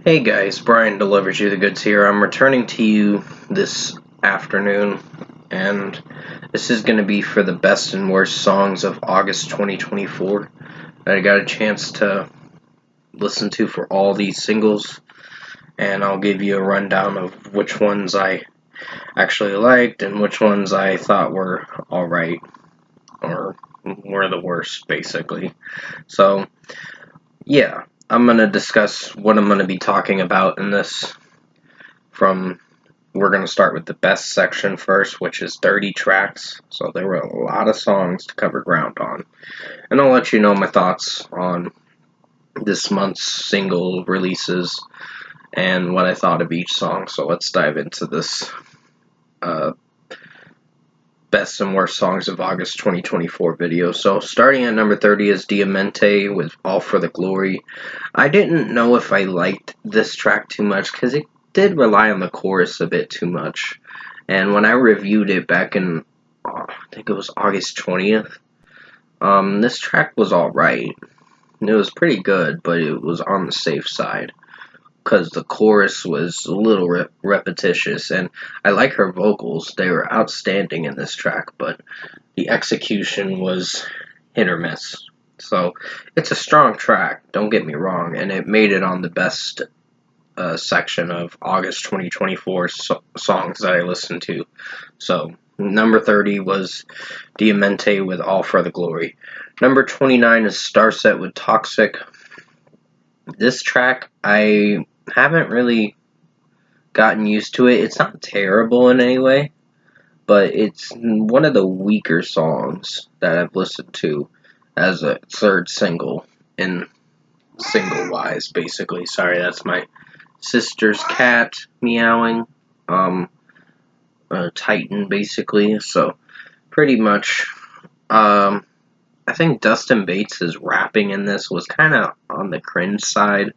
Hey guys, Brian delivers you the goods here. I'm returning to you this afternoon, and this is going to be for the best and worst songs of August 2024 that I got a chance to listen to for all these singles, and I'll give you a rundown of which ones I actually liked and which ones I thought were alright, or were the worst, basically. So, yeah. I'm going to discuss what I'm going to be talking about in this we're going to start with the best section first, which is 30 tracks. So there were a lot of songs to cover ground on. And I'll let you know my thoughts on this month's single releases and what I thought of each song. So let's dive into this best and worst songs of August 2024 video. So starting at number 30 is Diamante with All for the Glory. I didn't know if I liked this track too much because it did rely on the chorus a bit too much. And when I reviewed it back in, I think it was August 20th, this track was alright. It was pretty good, but it was on the safe side because the chorus was a little repetitious, and I like her vocals. They were outstanding in this track, but the execution was hit or miss. So it's a strong track, don't get me wrong, and it made it on the best section of August 2024 songs that I listened to. So number 30 was Diamante with All for the Glory. Number 29 is Starset with Toxic. This track, I haven't really gotten used to it. It's not terrible in any way, but it's one of the weaker songs that I've listened to as a third single in single wise, basically. Sorry, that's my sister's cat meowing. Titan, basically. So, pretty much, I think Dustin Bates' rapping in this was kind of on the cringe side,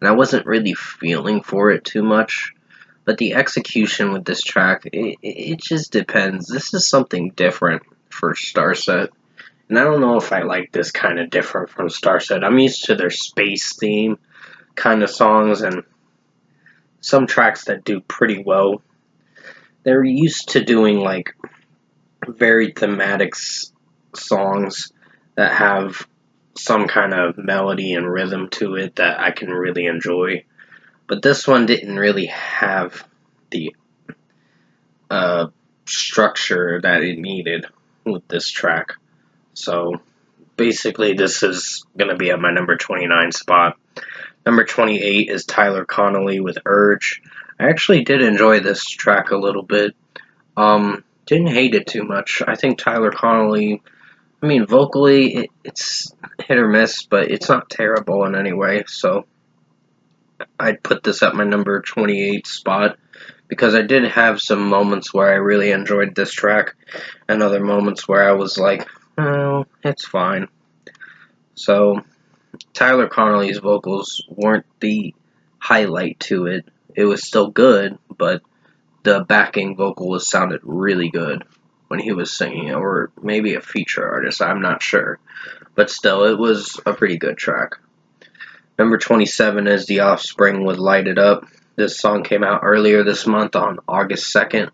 and I wasn't really feeling for it too much. But the execution with this track, it just depends. This is something different for Starset, and I don't know if I like this kind of different from Starset. I'm used to their space theme kind of songs, and some tracks that do pretty well. They're used to doing like very thematic songs that have some kind of melody and rhythm to it that I can really enjoy. But this one didn't really have the structure that it needed with this track. So basically, this is going to be at my number 29 spot. Number 28 is Tyler Connolly with Urge. I actually did enjoy this track a little bit. Didn't hate it too much. I think Tyler Connolly, vocally, it's hit or miss, but it's not terrible in any way. So I'd put this at my number 28 spot because I did have some moments where I really enjoyed this track and other moments where I was like, oh, it's fine. So Tyler Connolly's vocals weren't the highlight to it. It was still good, but the backing vocalist sounded really good when he was singing, or maybe a feature artist, I'm not sure. But still, it was a pretty good track. Number 27 is The Offspring with Light It Up. This song came out earlier this month on August 2nd,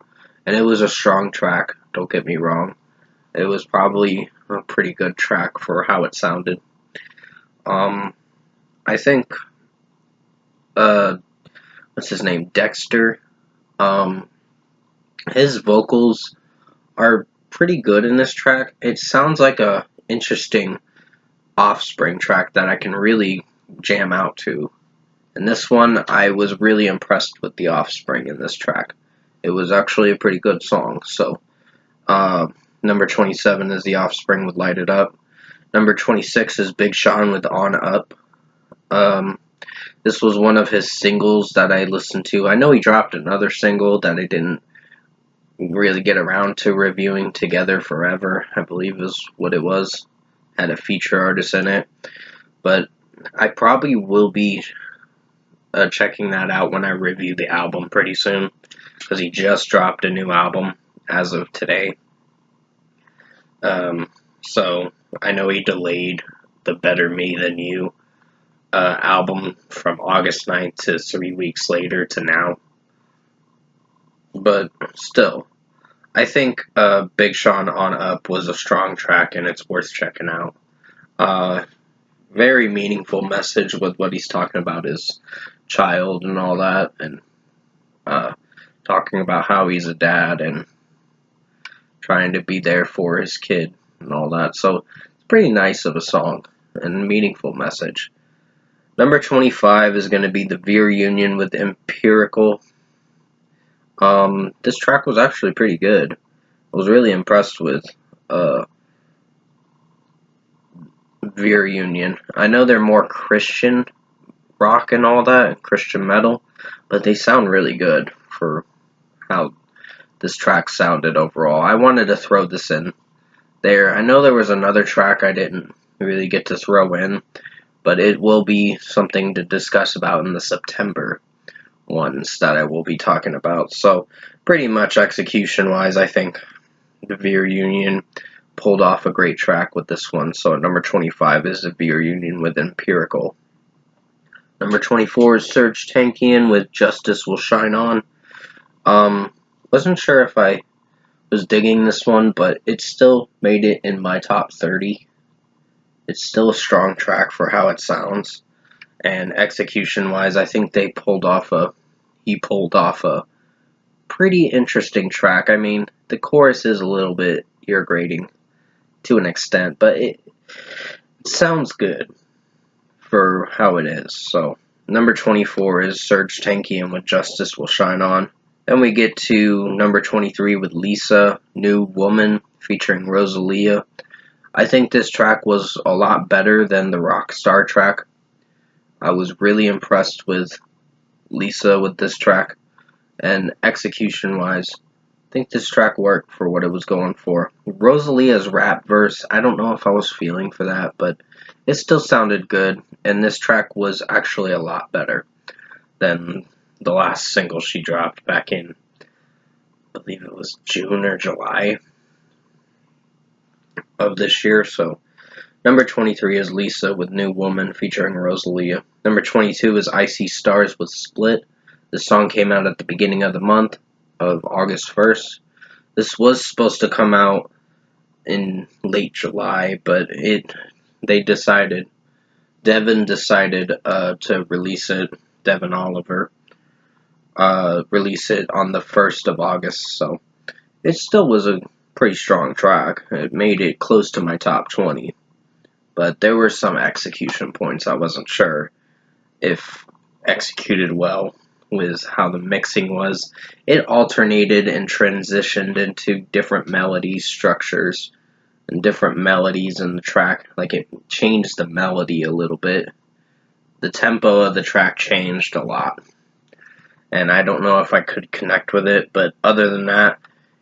and it was a strong track, don't get me wrong. It was probably a pretty good track for how it sounded. I think, what's his name, Dexter, his vocals are pretty good in this track. It sounds like a interesting Offspring track that I can really jam out to. And this one, I was really impressed with the Offspring in this track. It was actually a pretty good song. So, number 27 is The Offspring with Light It Up. Number 26 is Big Sean with On Up. This was one of his singles that I listened to. I know he dropped another single that I didn't really get around to reviewing, Together Forever, I believe is what it was. Had a feature artist in it. But I probably will be checking that out when I review the album pretty soon, because he just dropped a new album as of today. So I know he delayed the Better Me Than You album from August 9th to 3 weeks later to now. But still, I think Big Sean On Up was a strong track and it's worth checking out. Very meaningful message with what he's talking about his child and all that, and talking about how he's a dad and trying to be there for his kid and all that. So it's pretty nice of a song and a meaningful message. Number 25 is going to be The Veer Union with Empirical. This track was actually pretty good. I was really impressed with Veer Union. I know they're more Christian rock and all that, Christian metal, but they sound really good for how this track sounded overall. I wanted to throw this in there. I know there was another track I didn't really get to throw in, but it will be something to discuss about in the September ones that I will be talking about. So pretty much execution-wise, I think the Veer Union pulled off a great track with this one. So at number 25 is the Veer Union with Empirical. Number 24 is Serj Tankian with Justice Will Shine On. Wasn't sure if I was digging this one, but it still made it in my top 30. It's still a strong track for how it sounds. And execution-wise, I think he pulled off a pretty interesting track. I mean, the chorus is a little bit irritating to an extent, but it sounds good for how it is. So, number 24 is Serj Tankian with Justice Will Shine On. Then we get to number 23 with Lisa, New Woman, featuring Rosalia. I think this track was a lot better than the Rockstar track. I was really impressed with Lisa with this track, and execution-wise, I think this track worked for what it was going for. Rosalia's rap verse, I don't know if I was feeling for that, but it still sounded good, and this track was actually a lot better than the last single she dropped back in, I believe it was June or July of this year. So number 23 is Lisa with New Woman featuring Rosalia. Number 22 is I See Stars with Split. This song came out at the beginning of the month of August 1st. This was supposed to come out in late July, but Devin decided to release it, Devin Oliver, release it on the 1st of August, so it still was a pretty strong track. It made it close to my top 20, but there were some execution points I wasn't sure if executed well with how the mixing was. It alternated and transitioned into different melody structures and different melodies in the track. Like, it changed the melody a little bit. The tempo of the track changed a lot, and I don't know if I could connect with it, but other than that,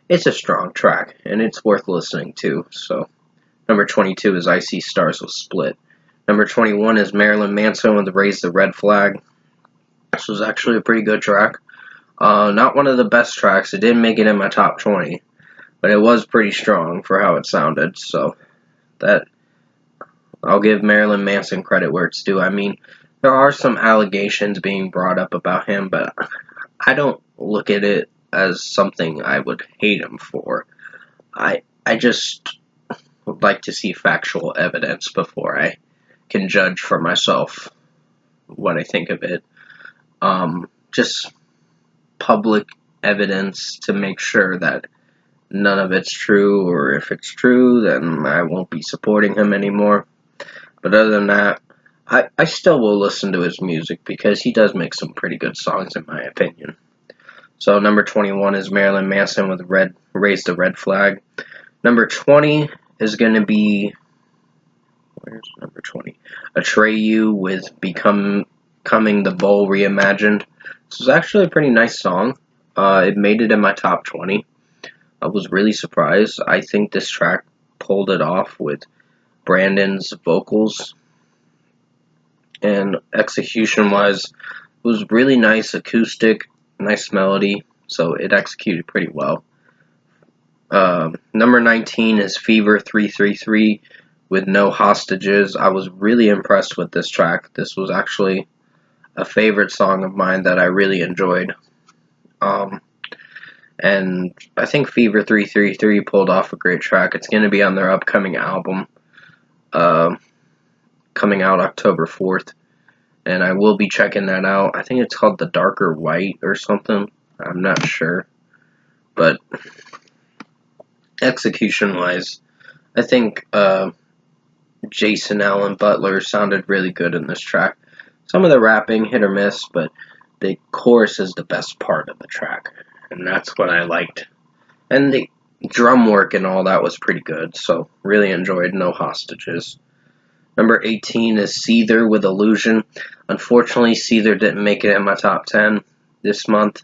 it's a strong track, and it's worth listening to. So, number 22 is I See Stars with Split. Number 21 is Marilyn Manson with Raise the Red Flag. This was actually a pretty good track. Not one of the best tracks. It didn't make it in my top 20, but it was pretty strong for how it sounded. So, that I'll give Marilyn Manson credit where it's due. I mean, there are some allegations being brought up about him, but I don't look at it as something I would hate him for. I just would like to see factual evidence before I can judge for myself what I think of it. Just public evidence to make sure that none of it's true, or if it's true, then I won't be supporting him anymore. But other than that, I still will listen to his music because he does make some pretty good songs in my opinion. So number 21 is Marilyn Manson with Raise the Red Flag. Number 20 is going to be, where's number 20? Atreyu with Coming the Bowl Reimagined. This is actually a pretty nice song. It made it in my top 20. I was really surprised. I think this track pulled it off with Brandon's vocals, and execution-wise, it was really nice acoustic, nice melody, so it executed pretty well. Number 19 is Fever 333 with No Hostages. I was really impressed with this track. This was actually a favorite song of mine that I really enjoyed. And I think Fever 333 pulled off a great track. It's going to be on their upcoming album, coming out October 4th. And I will be checking that out. I think it's called The Darker White or something. I'm not sure. But execution-wise, I think Jason Allen Butler sounded really good in this track. Some of the rapping hit or miss, but the chorus is the best part of the track, and that's what I liked. And the drum work and all that was pretty good, so really enjoyed No Hostages. Number 18 is Seether with Illusion. Unfortunately, Seether didn't make it in my top 10 this month.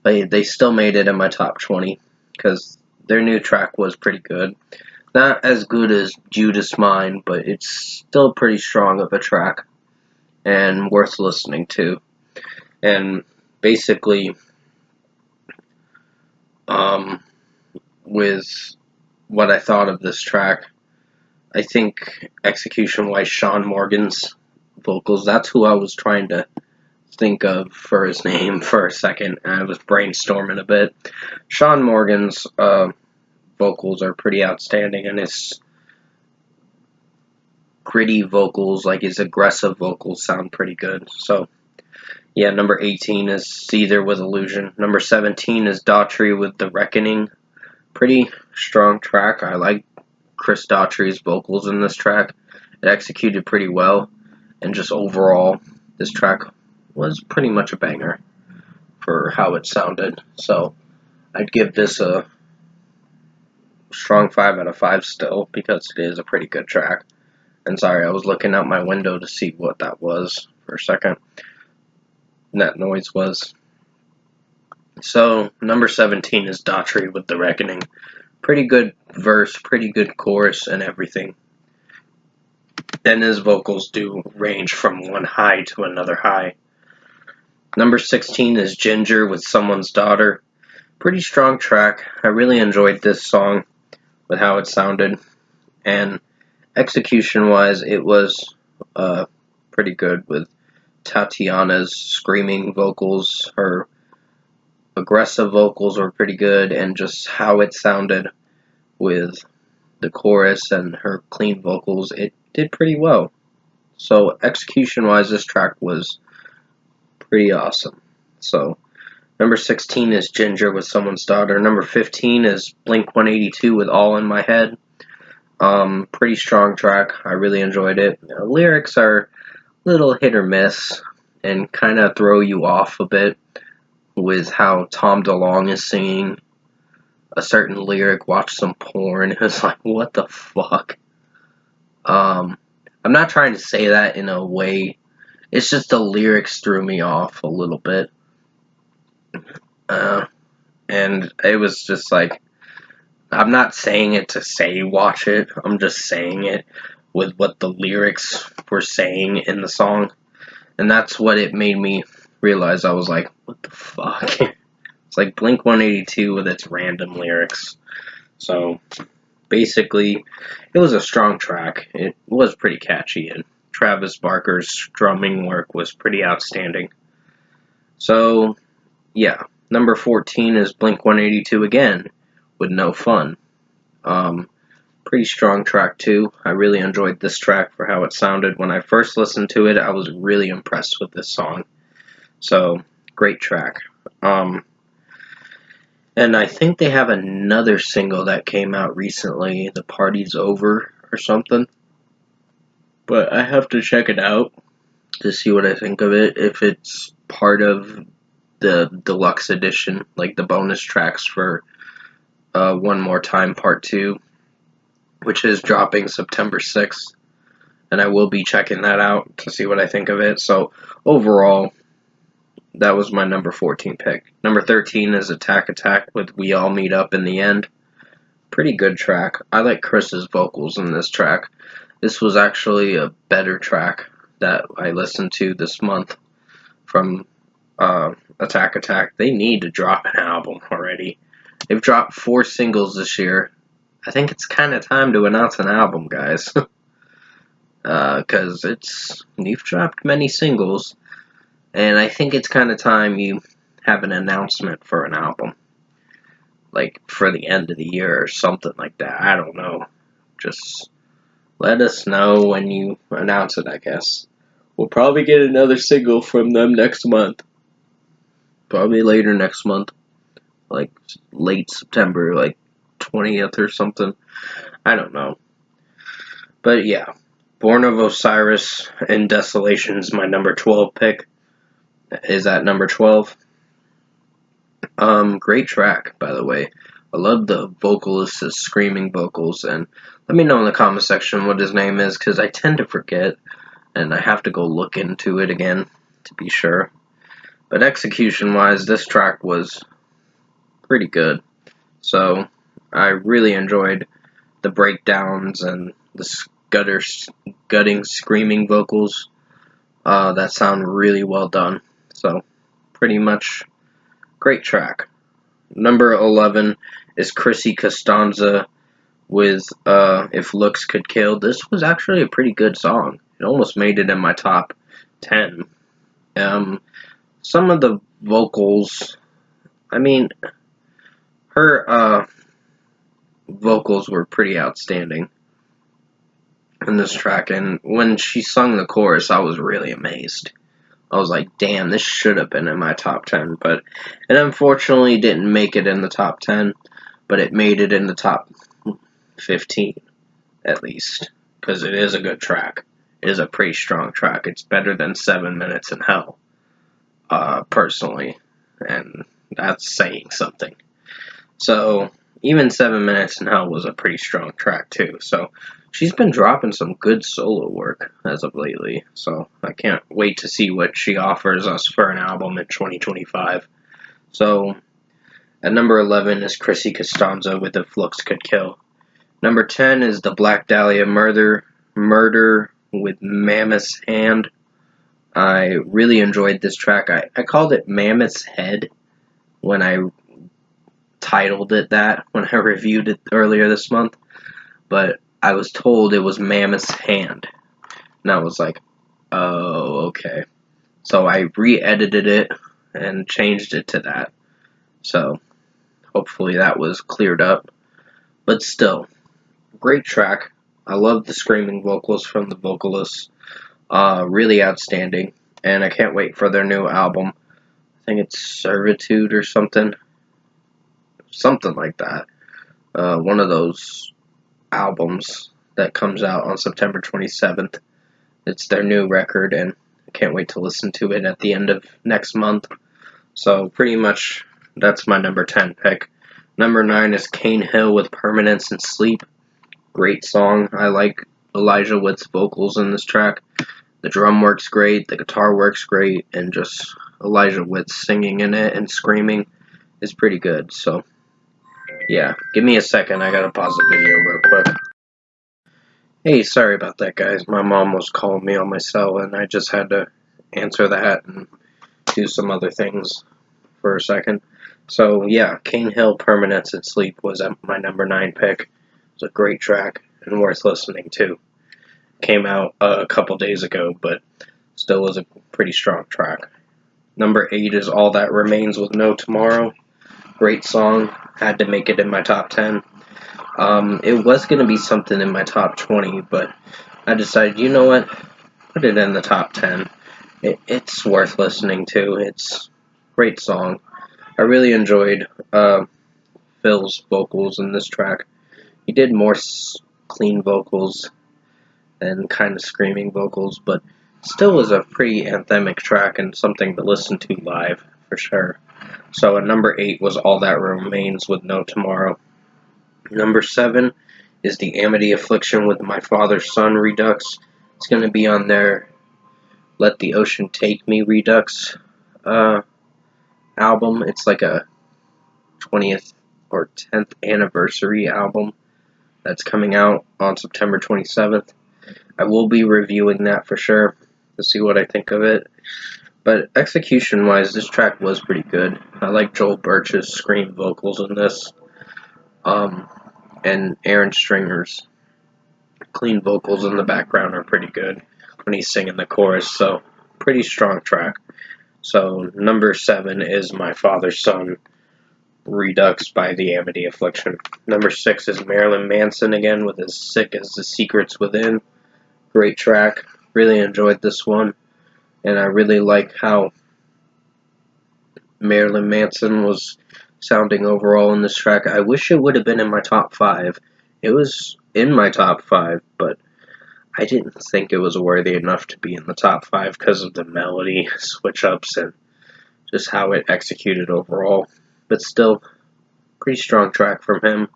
They still made it in my top 20 because their new track was pretty good. Not as good as Judas Mine, but it's still pretty strong of a track and worth listening to. And basically, with what I thought of this track, I think execution-wise, Sean Morgan's vocals, that's who I was trying to think of for his name for a second, and I was brainstorming a bit. Sean Morgan's vocals are pretty outstanding, and his gritty vocals, like his aggressive vocals, sound pretty good. So, yeah, number 18 is Seether with Illusion. Number 17 is Daughtry with The Reckoning. Pretty strong track. I like Chris Daughtry's vocals in this track. It executed pretty well, and just overall, this track was pretty much a banger for how it sounded. So, I'd give this a strong 5 out of 5 still, because it is a pretty good track. And sorry, I was looking out my window to see what that was for a second. That noise was. So, number 17 is Daughtry with The Reckoning. Pretty good verse, pretty good chorus, and everything. And his vocals do range from one high to another high. Number 16 is Ginger with Someone's Daughter. Pretty strong track. I really enjoyed this song with how it sounded. And execution-wise, it was pretty good with Tatiana's screaming vocals. Her aggressive vocals were pretty good, and just how it sounded with the chorus and her clean vocals, it did pretty well. So execution-wise, this track was pretty awesome. So number 16 is Ginger with Someone's Daughter. Number 15 is Blink-182 with All in My Head. Pretty strong track. I really enjoyed it. The lyrics are a little hit or miss and kind of throw you off a bit with how Tom DeLonge is singing a certain lyric, watch some porn. It's like, what the fuck? I'm not trying to say that in a way. It's just the lyrics threw me off a little bit. And it was just like, I'm not saying it to say watch it. I'm just saying it with what the lyrics were saying in the song. And that's what it made me realize. I was like, what the fuck? It's like Blink-182 with its random lyrics. So, basically, it was a strong track. It was pretty catchy, and Travis Barker's drumming work was pretty outstanding. So, yeah. Number 14 is Blink-182 again, with No Fun. Pretty strong track, too. I really enjoyed this track for how it sounded. When I first listened to it, I was really impressed with this song. So, great track. And I think they have another single that came out recently, The Party's Over or something. But I have to check it out to see what I think of it. If it's part of the deluxe edition, like the bonus tracks for One More Time Part 2, which is dropping September 6th. And I will be checking that out to see what I think of it. So overall, that was my number 14 pick. Number 13 is Attack Attack with We All Meet Up in the End. Pretty good track. I like Chris's vocals in this track. This was actually a better track that I listened to this month from Attack Attack. They need to drop an album already. They've dropped 4 singles this year. I think it's kind of time to announce an album, guys. because you've dropped many singles, and I think it's kind of time you have an announcement for an album, like for the end of the year or something like that. I don't know. Just let us know when you announce it, I guess. We'll probably get another single from them next month. Probably later next month. Like late September, like 20th or something. I don't know. But yeah. Born of Osiris and Desolation is my number 12 pick. Is at number 12. Great track, by the way. I love the vocalist's screaming vocals, and let me know in the comment section what his name is, because I tend to forget, and I have to go look into it again to be sure. But execution-wise, this track was pretty good. So, I really enjoyed the breakdowns and the gutting, screaming vocals that sound really well done. So, pretty much great track. Number 11 is Chrissy Costanza with If Looks Could Kill. This was actually a pretty good song. It almost made it in my top 10. Some of the vocals, I mean, her vocals were pretty outstanding in this track, and when she sung the chorus, I was really amazed. I was like, damn, this should have been in my top 10, but it unfortunately didn't make it in the top 10, but it made it in the top 15, at least, because it is a good track. It is a pretty strong track. It's better than 7 Minutes in Hell, personally, and that's saying something. So, even 7 Minutes in Hell was a pretty strong track, too, so she's been dropping some good solo work as of lately, so I can't wait to see what she offers us for an album in 2025. So, at number 11 is Chrissy Costanza with If Looks Could Kill. Number 10 is the Black Dahlia Murder with Mammoth's Hand. I really enjoyed this track. I called it Mammoth's Head when I titled it that when I reviewed it earlier this month, but I was told it was Mammoth's Hand, and I was like, oh, okay. So I re-edited it and changed it to that. So hopefully that was cleared up. But still, great track. I love the screaming vocals from the vocalists. Really outstanding. And I can't wait for their new album. I think it's Servitude or something. Something like that. One of those albums that comes out on September 27th. It's their new record, and I can't wait to listen to it at the end of next month. So pretty much that's my number 10 pick. Number 9 is Cane Hill with Permanence and Sleep. Great song. I like Elijah Wood's vocals in this track. The drum works great, the guitar works great, and just Elijah Wood singing in it and screaming is pretty good. So yeah, give me a second. I gotta pause the video real quick. Hey, sorry about that, guys. My mom was calling me on my cell, and I just had to answer that and do some other things for a second. So, yeah, Cane Hill Permanence and Sleep was my number 9 pick. It's a great track and worth listening to. Came out a couple days ago, but still was a pretty strong track. Number 8 is All That Remains with No Tomorrow. Great song. Had to make it in my top 10. It was going to be something in my top 20, but I decided, you know what? Put it in the top 10. It's worth listening to. It's a great song. I really enjoyed Phil's vocals in this track. He did more clean vocals and kind of screaming vocals, but still was a pretty anthemic track and something to listen to live, for sure. So at number 8 was All That Remains with No Tomorrow. Number 7 is the Amity Affliction with My Father's Son Redux. It's going to be on their Let the Ocean Take Me Redux album. It's like a 20th or 10th anniversary album that's coming out on September 27th. I will be reviewing that for sure to see what I think of it. But execution-wise, this track was pretty good. I like Joel Birch's scream vocals in this. And Aaron Stringer's clean vocals in the background are pretty good when he's singing the chorus, so pretty strong track. So number 7 is My Father's Son, Redux by the Amity Affliction. Number 6 is Marilyn Manson again with As Sick as the Secrets Within. Great track. Really enjoyed this one. And I really like how Marilyn Manson was sounding overall in this track. I wish it would have been in my top 5. It was in my top 5, but I didn't think it was worthy enough to be in the top 5 because of the melody switch ups and just how it executed overall. But still, pretty strong track from him,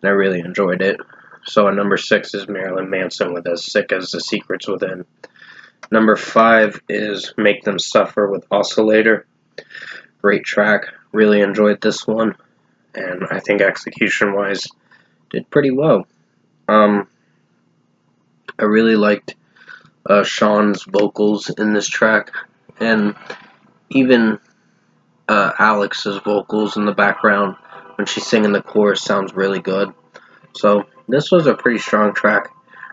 and I really enjoyed it. So at number 6 is Marilyn Manson with As Sick as the Secrets Within. Number 5 is Make Them Suffer with Oscillator. Great track. Really enjoyed this one, and I think execution-wise did pretty well. I really liked Sean's vocals in this track, and even Alex's vocals in the background when she's singing the chorus sounds really good. So this was a pretty strong track,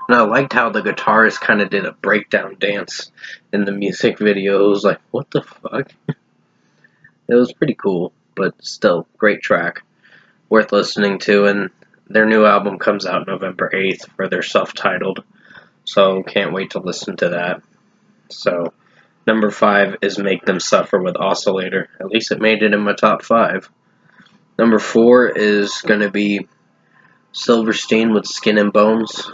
and I liked how the guitarist kind of did a breakdown dance in the music video. It was like, what the fuck? It was pretty cool, but still, great track. Worth listening to, and their new album comes out November 8th for their self-titled, so can't wait to listen to that. So number 5 is Make Them Suffer with Oscillator. At least it made it in my top 5. Number 4 is going to be Silverstein with Skin and Bones.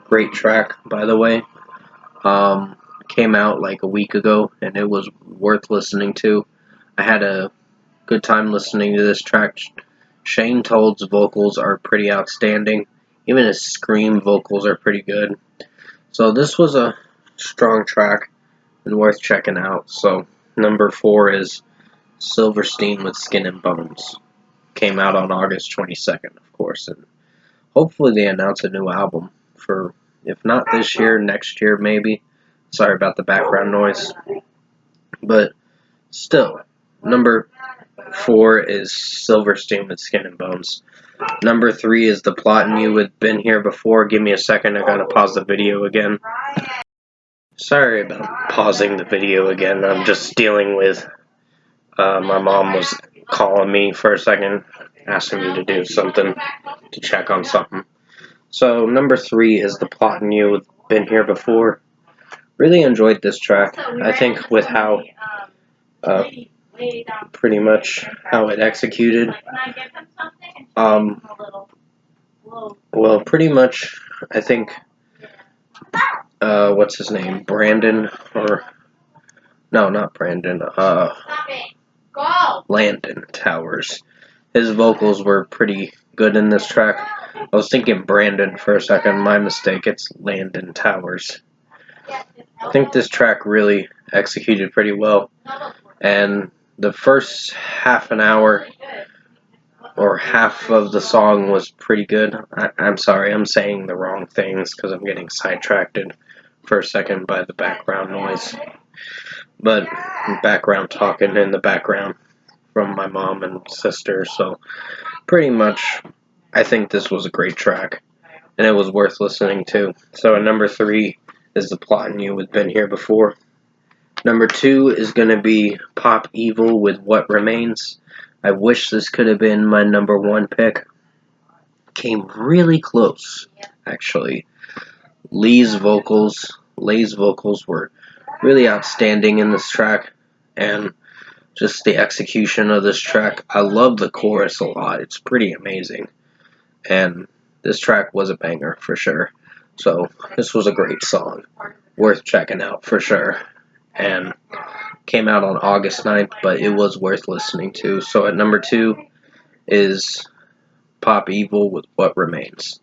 Great track, by the way. Came out like a week ago, and it was worth listening to. I had a good time listening to this track. Shane Told's vocals are pretty outstanding. Even his scream vocals are pretty good. So this was a strong track and worth checking out. So number 4 is Silverstein with Skin and Bones. Came out on August 22nd, of course, and hopefully they announce a new album for, if not this year, next year maybe. Sorry about the background noise. But still, number 4 is Silverstein with Skin and Bones. Number 3 is The Plotting You with Been Here Before. Give me a second, I gotta pause the video again. Sorry about pausing the video again. I'm just dealing with my mom was calling me for a second, asking me to do something, to check on something. So number 3 is The Plotting You with Been Here Before. Really enjoyed this track. I think with how pretty much how it executed. Well, pretty much, I think, what's his name? Brandon, or, no, not Brandon, Landon Towers. His vocals were pretty good in this track. I was thinking Brandon for a second, my mistake, it's Landon Towers. I think this track really executed pretty well, and the first half an hour or half of the song was pretty good. I'm sorry, I'm saying the wrong things because I'm getting sidetracked for a second by the background noise. But background talking in the background from my mom and sister, so pretty much I think this was a great track, and it was worth listening to. So at number 3 is The Plotting You with Been Here Before. Number 2 is going to be Pop Evil with What Remains. I wish this could have been my number 1 pick. Came really close, actually. Lay's vocals were really outstanding in this track, and just the execution of this track. I love the chorus a lot. It's pretty amazing. And this track was a banger for sure. So this was a great song. Worth checking out for sure. And came out on August 9th, but it was worth listening to. So at number 2 is Pop Evil with What Remains.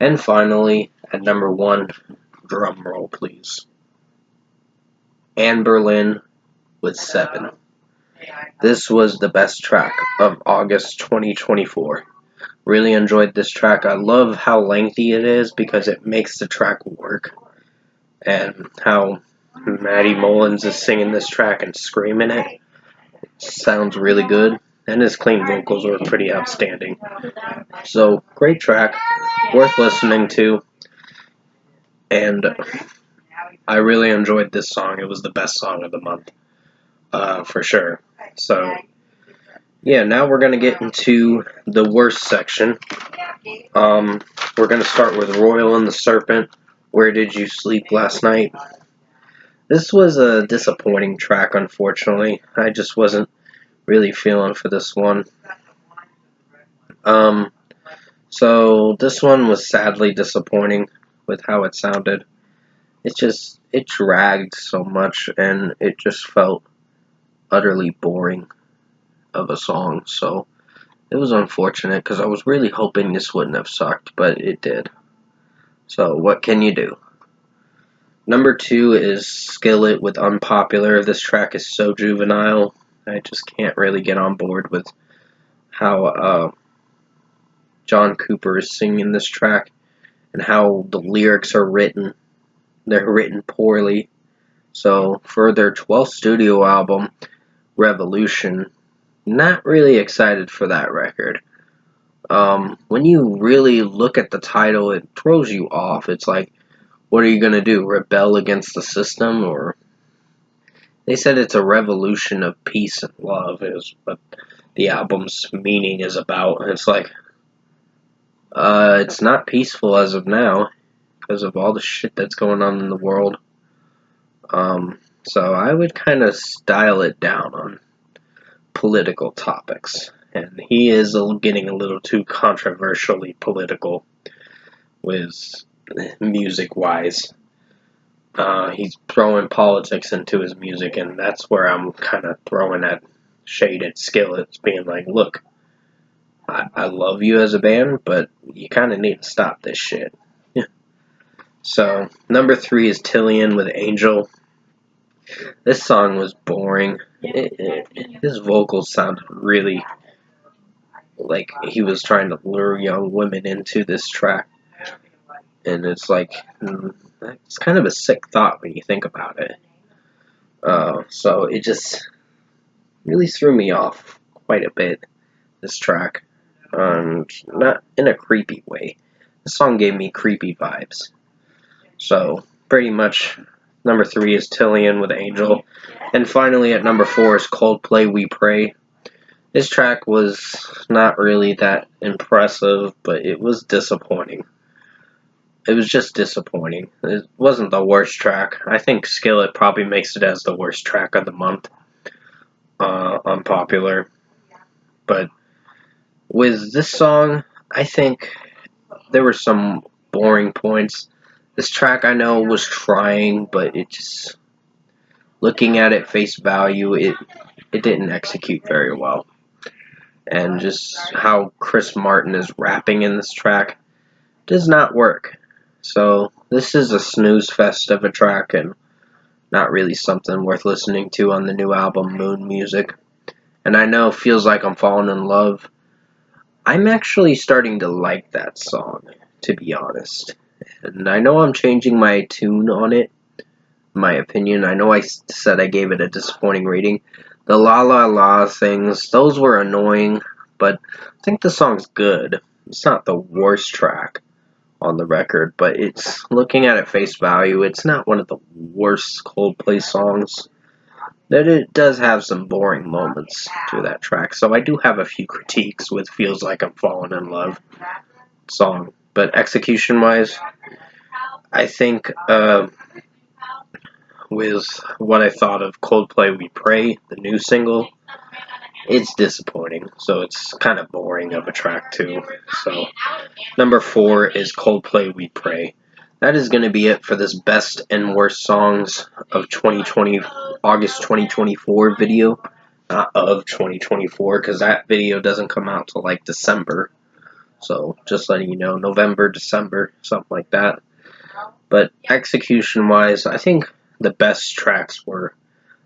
And finally, at number 1, drum roll please, Anberlin with 7. This was the best track of August 2024. Really enjoyed this track. I love how lengthy it is because it makes the track work. And how Matty Mullins is singing this track and screaming it. Sounds really good. And his clean vocals were pretty outstanding. So, great track. Worth listening to. and I really enjoyed this song. It was the best song of the month, for sure. So, yeah, now we're gonna get into the worst section. We're gonna start with Royal and the Serpent. Where Did You Sleep Last Night? This was a disappointing track, unfortunately. I just wasn't really feeling for this one. Um, so this one was sadly disappointing with how it sounded. It dragged so much, and it just felt utterly boring of a song. So it was unfortunate because I was really hoping this wouldn't have sucked, but it did. So what can you do? Number 2 is Skillet with Unpopular. This track is so juvenile. I just can't really get on board with how John Cooper is singing this track and how the lyrics are written. They're written poorly. So for their 12th studio album, Revolution, not really excited for that record. When you really look at the title, it throws you off. It's like, what are you gonna do? Rebel against the system? Or they said it's a revolution of peace and love is what the album's meaning is about. And it's like, it's not peaceful as of now because of all the shit that's going on in the world. So I would kind of style it down on political topics. And he is getting a little too controversially political with music-wise. He's throwing politics into his music, and that's where I'm kind of throwing that shade at Skillet, being like, look, I love you as a band, but you kind of need to stop this shit. So, number 3 is Tillian with Angel. This song was boring. His vocals sounded really like he was trying to lure young women into this track. And it's like, it's kind of a sick thought when you think about it. So it just really threw me off quite a bit, this track. Not in a creepy way. The song gave me creepy vibes. So, pretty much, number 3 is Tillian with Angel. And finally, at number 4 is Coldplay, We Pray. This track was not really that impressive, but it was disappointing. It was just disappointing. It wasn't the worst track. I think Skillet probably makes it as the worst track of the month. Unpopular. But with this song, I think there were some boring points. This track I know was trying, but it just, looking at it face value, it didn't execute very well. And just how Chris Martin is rapping in this track does not work. So this is a snooze fest of a track and not really something worth listening to on the new album Moon Music. And I know Feels Like I'm Falling in Love. I'm actually starting to like that song, to be honest. And I know I'm changing my tune on it, my opinion. I know I said I gave it a disappointing rating. The La La La things, those were annoying, but I think the song's good. It's not the worst track on the record, but it's, looking at it face value, it's not one of the worst Coldplay songs. That it does have some boring moments to that track, so I do have a few critiques with Feels Like I'm Falling in Love song. But execution-wise, I think with what I thought of Coldplay We Pray, the new single, it's disappointing. So it's kind of boring of a track too. So number 4 is Coldplay We Pray. That is going to be it for this best and worst songs of 2020, August 2024 video. Not of 2024, because that video doesn't come out till like December. So just letting you know, November, December, something like that. But execution-wise, I think the best tracks were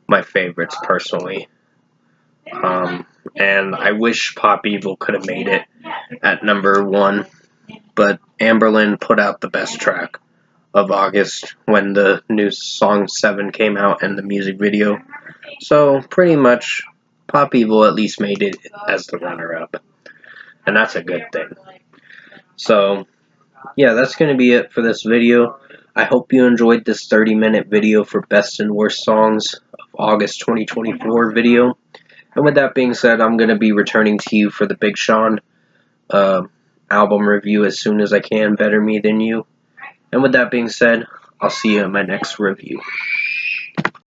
my favorites personally. And I wish Pop Evil could have made it at number 1, but Amberlin put out the best track of August when the new song 7 came out and the music video. So pretty much Pop Evil at least made it as the runner-up. And that's a good thing. So yeah, that's going to be it for this video. I hope you enjoyed this 30-minute video for best and worst songs of August 2024 video. And with that being said, I'm going to be returning to you for the Big Sean album review as soon as I can. Better Me Than You. And with that being said, I'll see you in my next review.